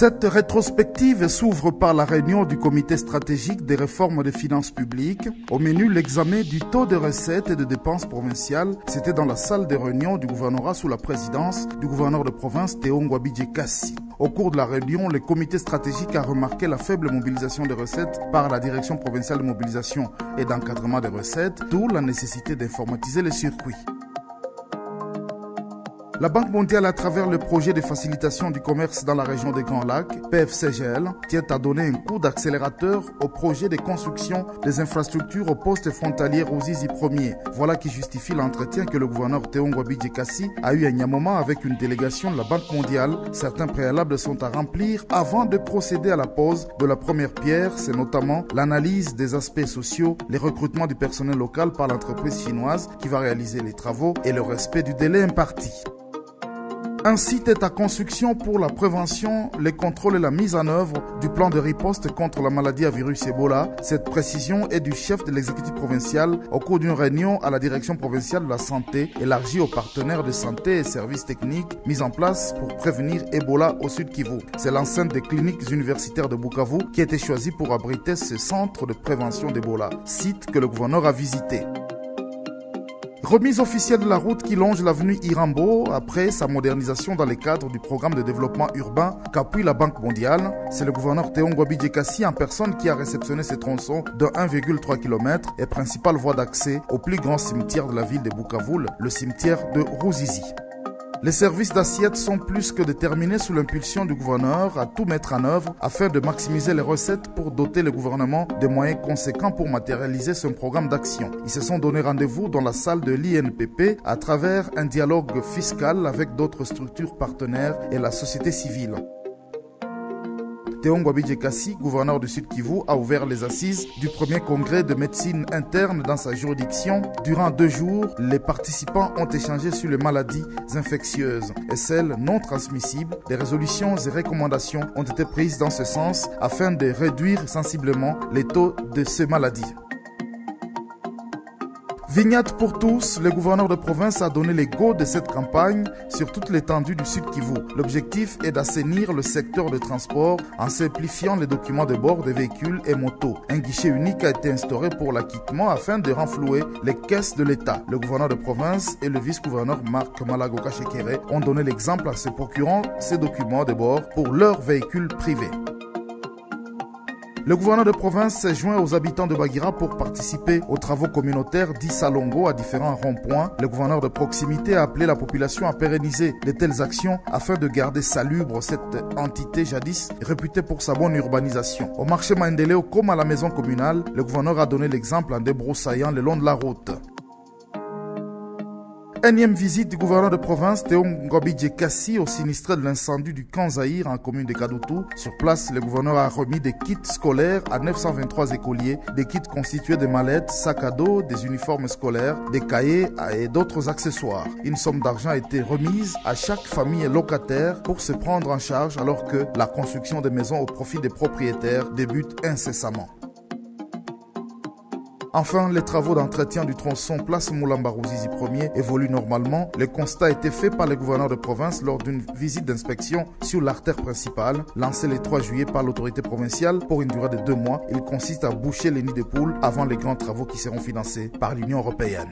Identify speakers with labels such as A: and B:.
A: Cette rétrospective s'ouvre par la réunion du comité stratégique des réformes des finances publiques. Au menu, l'examen du taux de recettes et de dépenses provinciales. C'était dans la salle des réunions du gouvernorat sous la présidence du gouverneur de province Théo Ngwabidje Kassi. Au cours de la réunion, le comité stratégique a remarqué la faible mobilisation des recettes par la direction provinciale de mobilisation et d'encadrement des recettes, d'où la nécessité d'informatiser les circuits. La Banque mondiale, à travers le projet de facilitation du commerce dans la région des Grands Lacs, PFCGL, tient à donner un coup d'accélérateur au projet de construction des infrastructures au poste frontalier Ruzizi 1er. Voilà qui justifie l'entretien que le gouverneur Théo Ngwabidje Kassi a eu à Nyamoma avec une délégation de la Banque mondiale. Certains préalables sont à remplir avant de procéder à la pose de la première pierre. C'est notamment l'analyse des aspects sociaux, les recrutements du personnel local par l'entreprise chinoise qui va réaliser les travaux et le respect du délai imparti. Un site est à construction pour la prévention, les contrôles et la mise en œuvre du plan de riposte contre la maladie à virus Ebola. Cette précision est du chef de l'exécutif provincial au cours d'une réunion à la direction provinciale de la santé élargie aux partenaires de santé et services techniques mis en place pour prévenir Ebola au Sud Kivu. C'est l'enceinte des cliniques universitaires de Bukavu qui a été choisie pour abriter ce centre de prévention d'Ebola, site que le gouverneur a visité. Remise officielle de la route qui longe l'avenue Irambo après sa modernisation dans le cadre du programme de développement urbain qu'appuie la Banque mondiale. C'est le gouverneur Théo Ngwabidje Kassi en personne qui a réceptionné ces tronçons de 1,3 km et principale voie d'accès au plus grand cimetière de la ville de Bukavu, le cimetière de Ruzizi. Les services d'assiette sont plus que déterminés sous l'impulsion du gouverneur à tout mettre en œuvre afin de maximiser les recettes pour doter le gouvernement de moyens conséquents pour matérialiser son programme d'action. Ils se sont donné rendez-vous dans la salle de l'INPP à travers un dialogue fiscal avec d'autres structures partenaires et la société civile. Théo Ngwabidje Kassi, gouverneur du Sud Kivu, a ouvert les assises du premier congrès de médecine interne dans sa juridiction. Durant 2 jours, les participants ont échangé sur les maladies infectieuses et celles non transmissibles. Des résolutions et recommandations ont été prises dans ce sens afin de réduire sensiblement les taux de ces maladies. Vignette pour tous, le gouverneur de province a donné les go de cette campagne sur toute l'étendue du Sud Kivu. L'objectif est d'assainir le secteur de transport en simplifiant les documents de bord des véhicules et motos. Un guichet unique a été instauré pour l'acquittement afin de renflouer les caisses de l'État. Le gouverneur de province et le vice-gouverneur Marc Malagoka Shekere ont donné l'exemple en se procurant ces documents de bord pour leurs véhicules privés. Le gouverneur de province s'est joint aux habitants de Bagira pour participer aux travaux communautaires d'Issalongo à différents ronds-points. Le gouverneur de proximité a appelé la population à pérenniser de telles actions afin de garder salubre cette entité jadis réputée pour sa bonne urbanisation. Au marché Maendeleo comme à la maison communale, le gouverneur a donné l'exemple en débroussaillant le long de la route. Énième visite du gouverneur de province Théo Ngwabidje Kassi au sinistré de l'incendie du camp Zahir en commune de Kadoutou. Sur place, le gouverneur a remis des kits scolaires à 923 écoliers, des kits constitués de mallettes, sacs à dos, des uniformes scolaires, des cahiers et d'autres accessoires. Une somme d'argent a été remise à chaque famille locataire pour se prendre en charge alors que la construction des maisons au profit des propriétaires débute incessamment. Enfin, les travaux d'entretien du tronçon Place Moulamba Ruzizi 1er évoluent normalement. Le constat a été fait par le gouverneur de province lors d'une visite d'inspection sur l'artère principale, lancée le 3 juillet par l'autorité provinciale pour une durée de 2 mois. Il consiste à boucher les nids de poules avant les grands travaux qui seront financés par l'Union européenne.